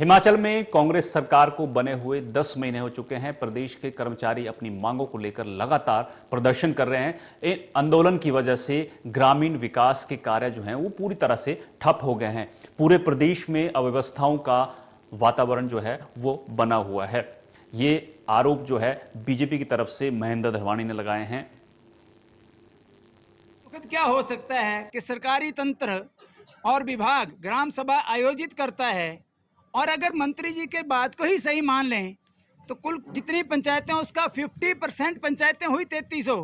हिमाचल में कांग्रेस सरकार को बने हुए 10 महीने हो चुके हैं। प्रदेश के कर्मचारी अपनी मांगों को लेकर लगातार प्रदर्शन कर रहे हैं। इन आंदोलन की वजह से ग्रामीण विकास के कार्य जो हैं वो पूरी तरह से ठप हो गए हैं। पूरे प्रदेश में अव्यवस्थाओं का वातावरण जो है वो बना हुआ है। ये आरोप जो है बीजेपी की तरफ से महेंद्र धरवानी ने लगाए हैं। क्या हो सकता है कि सरकारी तंत्र और विभाग ग्राम सभा आयोजित करता है और अगर मंत्री जी के बात को ही सही मान लें तो कुल जितनी पंचायतें उसका 50% पंचायतें हुई 3300,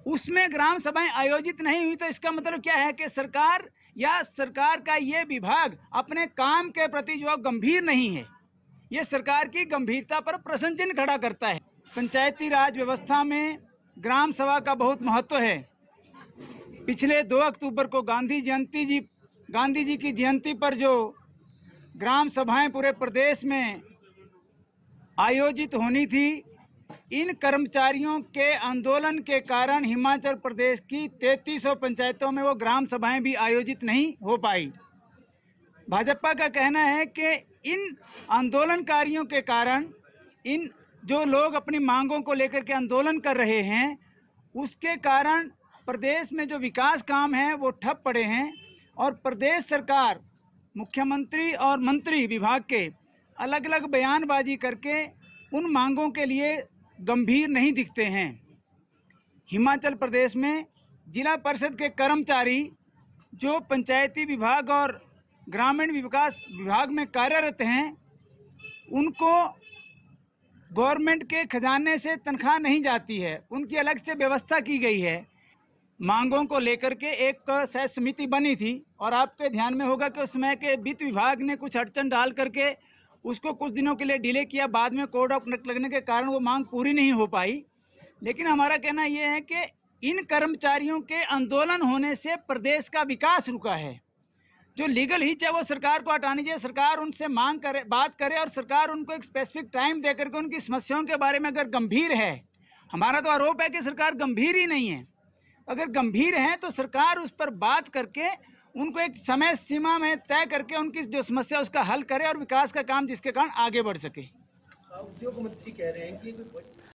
उसमें ग्राम सभाएं आयोजित नहीं हुई। तो इसका मतलब क्या है कि सरकार या सरकार का ये विभाग अपने काम के प्रति जो गंभीर नहीं है। ये सरकार की गंभीरता पर प्रश्न चिन्ह खड़ा करता है। पंचायती राज व्यवस्था में ग्राम सभा का बहुत महत्व है। पिछले 2 अक्टूबर को गांधी जी की जयंती पर जो ग्राम सभाएं पूरे प्रदेश में आयोजित होनी थी, इन कर्मचारियों के आंदोलन के कारण हिमाचल प्रदेश की 3300 पंचायतों में वो ग्राम सभाएं भी आयोजित नहीं हो पाई। भाजपा का कहना है कि इन आंदोलनकारियों के कारण, इन जो लोग अपनी मांगों को लेकर के आंदोलन कर रहे हैं, उसके कारण प्रदेश में जो विकास काम हैं वो ठप पड़े हैं और प्रदेश सरकार, मुख्यमंत्री और मंत्री विभाग के अलग अलग बयानबाजी करके उन मांगों के लिए गंभीर नहीं दिखते हैं। हिमाचल प्रदेश में जिला परिषद के कर्मचारी जो पंचायती विभाग और ग्रामीण विकास विभाग में कार्यरत हैं, उनको गवर्नमेंट के खजाने से तनख्वाह नहीं जाती है, उनकी अलग से व्यवस्था की गई है। मांगों को लेकर के एक शायद समिति बनी थी और आपके ध्यान में होगा कि उस समय के वित्त विभाग ने कुछ अड़चन डाल करके उसको कुछ दिनों के लिए डिले किया। बाद में कोड ऑफ कंडक्ट लगने के कारण वो मांग पूरी नहीं हो पाई। लेकिन हमारा कहना ये है कि इन कर्मचारियों के आंदोलन होने से प्रदेश का विकास रुका है। जो लीगल हिच है वो सरकार को हटानी चाहिए। सरकार उनसे मांग करे, बात करे और सरकार उनको एक स्पेसिफिक टाइम दे करके उनकी समस्याओं के बारे में अगर गंभीर है, हमारा तो आरोप है कि सरकार गंभीर ही नहीं है। अगर गंभीर है तो सरकार उस पर बात करके उनको एक समय सीमा में तय करके उनकी जो समस्या उसका हल करे और विकास का काम जिसके कारण आगे बढ़ सके। उद्योग मंत्री कह रहे हैं कि